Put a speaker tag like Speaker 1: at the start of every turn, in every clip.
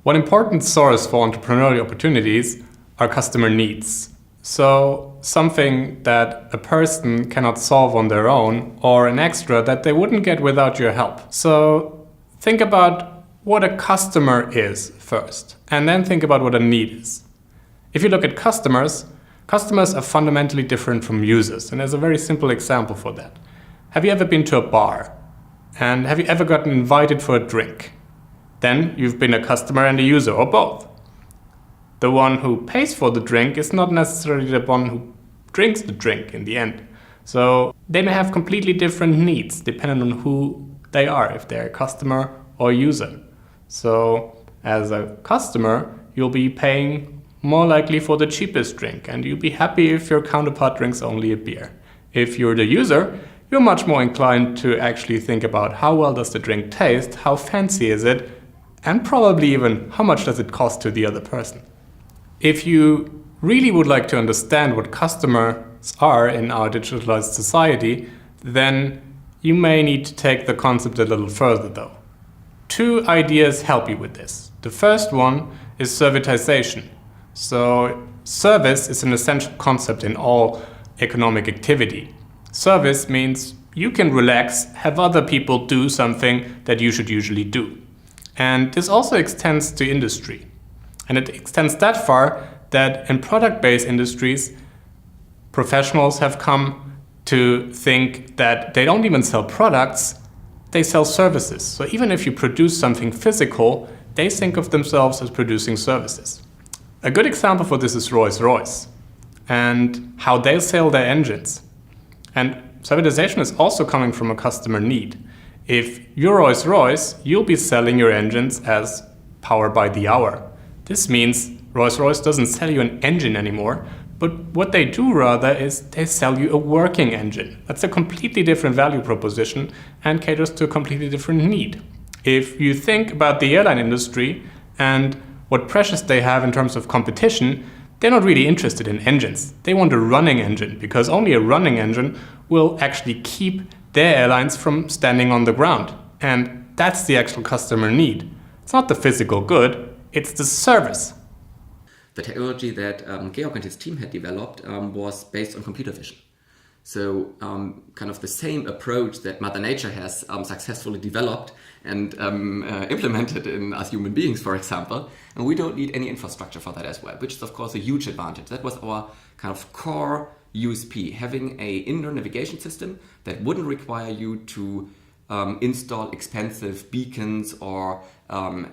Speaker 1: One important source for entrepreneurial opportunities are customer needs. So something that a person cannot solve on their own, or an extra that they wouldn't get without your help. So think about what a customer is first, and then think about what a need is. If you look at customers, customers are fundamentally different from users, and there's a very simple example for that. Have you ever been to a bar? And have you ever gotten invited for a drink? Then you've been a customer and a user, or both. The one who pays for the drink is not necessarily the one who drinks the drink in the end. So they may have completely different needs depending on who they are, if they're a customer or user. So as a customer, you'll be paying more likely for the cheapest drink, and you'll be happy if your counterpart drinks only a beer. If you're the user, you're much more inclined to actually think about how well does the drink taste, how fancy is it, and probably even how much does it cost to the other person. If you really would like to understand what customers are in our digitalized society, then you may need to take the concept a little further though. Two ideas help you with this. The first one is servitization. So service is an essential concept in all economic activity. Service means you can relax, have other people do something that you should usually do. And this also extends to industry. And it extends that far that in product-based industries, professionals have come to think that they don't even sell products, they sell services. So even if you produce something physical, they think of themselves as producing services. A good example for this is Rolls-Royce and how they sell their engines. And servitization is also coming from a customer need. If you're Rolls-Royce, you'll be selling your engines as power by the hour. This means Rolls-Royce doesn't sell you an engine anymore, but what they do rather is they sell you a working engine. That's a completely different value proposition and caters to a completely different need. If you think about the airline industry and what pressures they have in terms of competition, they're not really interested in engines. They want a running engine, because only a running engine will actually keep their airlines from standing on the ground. And that's the actual customer need. It's not the physical good, it's the service.
Speaker 2: The technology that Georg and his team had developed was based on computer vision. So kind of the same approach that Mother Nature has successfully developed and implemented in us human beings, for example. And we don't need any infrastructure for that as well, which is of course a huge advantage. That was our kind of core USP, having an indoor navigation system that wouldn't require you to install expensive beacons or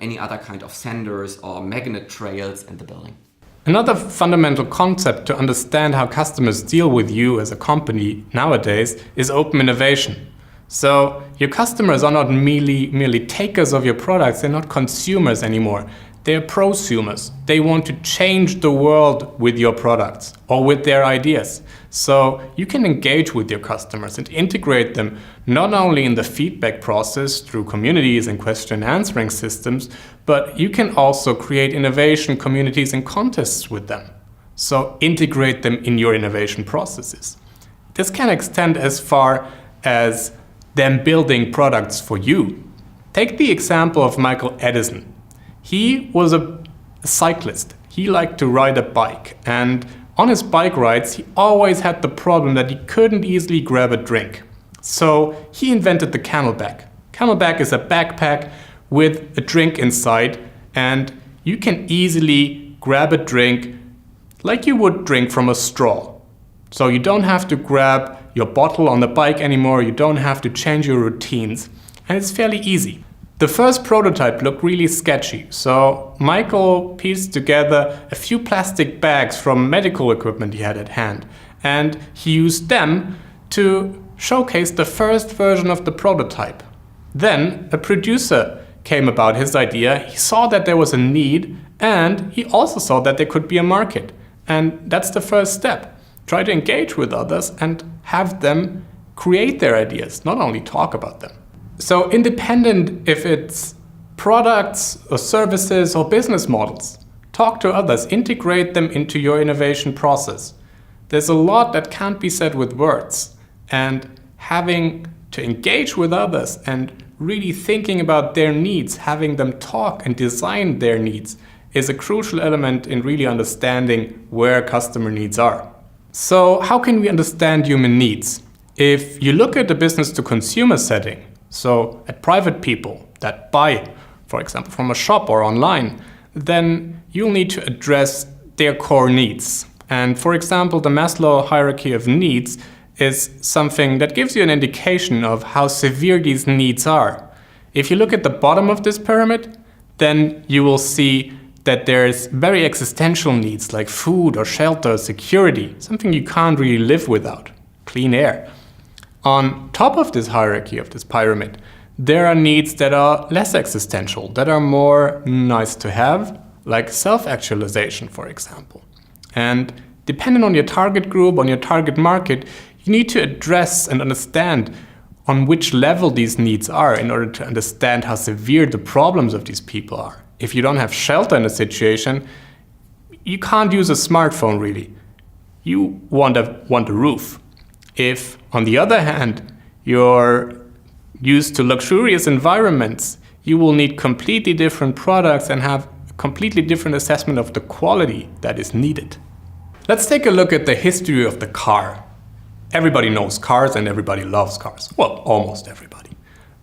Speaker 2: any other kind of sensors or magnet trails in the building.
Speaker 1: Another fundamental concept to understand how customers deal with you as a company nowadays is open innovation. So your customers are not merely takers of your products, they're not consumers anymore. They're prosumers. They want to change the world with your products or with their ideas. So you can engage with your customers and integrate them not only in the feedback process through communities and question answering systems, but you can also create innovation communities and contests with them. So integrate them in your innovation processes. This can extend as far as them building products for you. Take the example of Michael Edison. He was a cyclist. He liked to ride a bike, and on his bike rides he always had the problem that he couldn't easily grab a drink. So he invented the Camelback. Camelback is a backpack with a drink inside, and you can easily grab a drink like you would drink from a straw. So you don't have to grab your bottle on the bike anymore, you don't have to change your routines, and it's fairly easy. The first prototype looked really sketchy, so Michael pieced together a few plastic bags from medical equipment he had at hand, and he used them to showcase the first version of the prototype. Then a producer came about his idea. He saw that there was a need, and he also saw that there could be a market. And that's the first step. Try to engage with others and have them create their ideas, not only talk about them. So independent if it's products or services or business models, talk to others, integrate them into your innovation process. There's a lot that can't be said with words, and having to engage with others and really thinking about their needs, having them talk and design their needs, is a crucial element in really understanding where customer needs are. So how can we understand human needs? If you look at the business-to-consumer setting, so at private people that buy, for example, from a shop or online, then you'll need to address their core needs. And for example, the Maslow hierarchy of needs is something that gives you an indication of how severe these needs are. If you look at the bottom of this pyramid, then you will see that there's very existential needs like food or shelter, security, something you can't really live without, clean air. On top of this hierarchy, of this pyramid, there are needs that are less existential, that are more nice to have, like self-actualization, for example. And depending on your target group, on your target market, you need to address and understand on which level these needs are in order to understand how severe the problems of these people are. If you don't have shelter in a situation, you can't use a smartphone really. You want a roof. If, on the other hand, you're used to luxurious environments, you will need completely different products and have a completely different assessment of the quality that is needed. Let's take a look at the history of the car. Everybody knows cars and everybody loves cars. Well, almost everybody.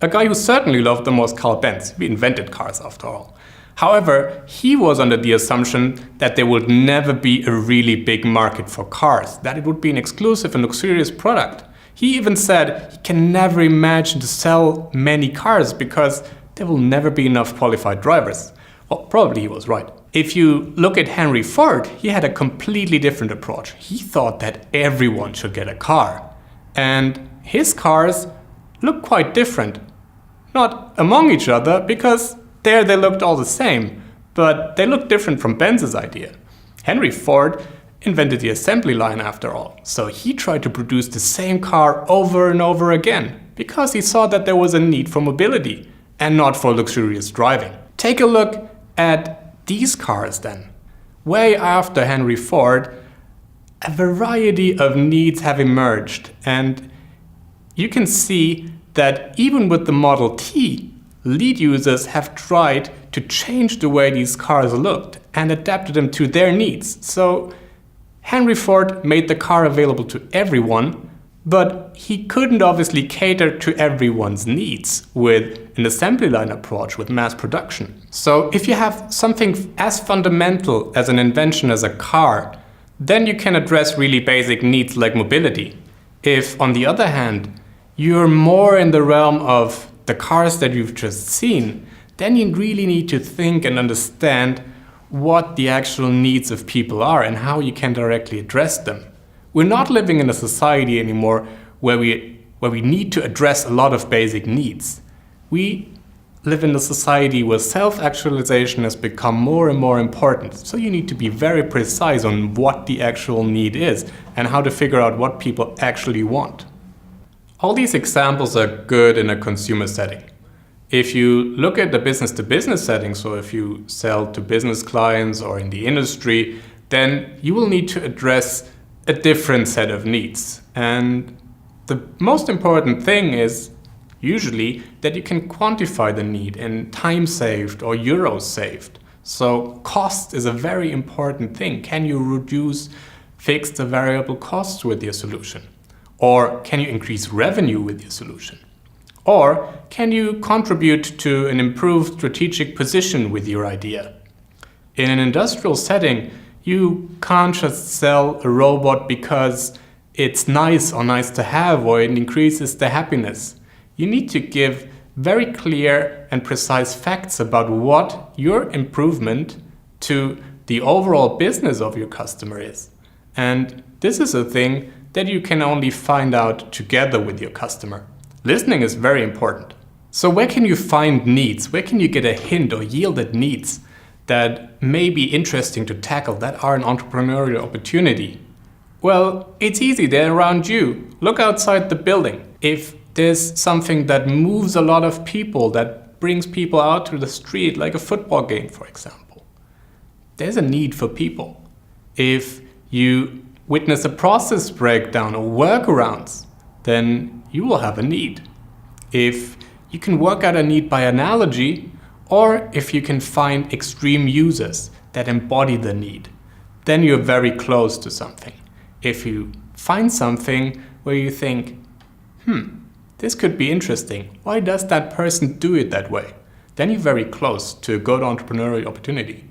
Speaker 1: A guy who certainly loved them was Carl Benz. He invented cars after all. However, he was under the assumption that there would never be a really big market for cars, that it would be an exclusive and luxurious product. He even said he can never imagine to sell many cars because there will never be enough qualified drivers. Well, probably he was right. If you look at Henry Ford, he had a completely different approach. He thought that everyone should get a car. And his cars look quite different. Not among each other, because there they looked all the same, but they looked different from Benz's idea. Henry Ford invented the assembly line after all, so he tried to produce the same car over and over again, because he saw that there was a need for mobility and not for luxurious driving. Take a look at these cars then. Way after Henry Ford, a variety of needs have emerged, and you can see that even with the Model T, lead users have tried to change the way these cars looked and adapted them to their needs. So Henry Ford made the car available to everyone, but he couldn't obviously cater to everyone's needs with an assembly line approach, with mass production. So if you have something as fundamental as an invention as a car, then you can address really basic needs like mobility. If, on the other hand, you're more in the realm of the cars that you've just seen, then you really need to think and understand what the actual needs of people are and how you can directly address them. We're not living in a society anymore where we need to address a lot of basic needs. We live in a society where self-actualization has become more and more important. So you need to be very precise on what the actual need is and how to figure out what people actually want. All these examples are good in a consumer setting. If you look at the business-to-business setting, so if you sell to business clients or in the industry, then you will need to address a different set of needs. And the most important thing is usually that you can quantify the need in time saved or euros saved. So cost is a very important thing. Can you reduce fixed or variable costs with your solution? Or can you increase revenue with your solution? Or can you contribute to an improved strategic position with your idea? In an industrial setting, you can't just sell a robot because it's nice or nice to have or it increases the happiness. You need to give very clear and precise facts about what your improvement to the overall business of your customer is. And this is a thing that you can only find out together with your customer. Listening is very important. So where can you find needs? Where can you get a hint or yielded needs that may be interesting to tackle, that are an entrepreneurial opportunity? Well, it's easy, they're around you. Look outside the building. If there's something that moves a lot of people, that brings people out to the street, like a football game, for example, there's a need for people. If you witness a process breakdown or workarounds, then you will have a need. If You can work out a need by analogy, or if you can find extreme users that embody the need, then you're very close to something. If you find something where you think, this could be interesting, why does that person do it that way? Then you're very close to a good entrepreneurial opportunity.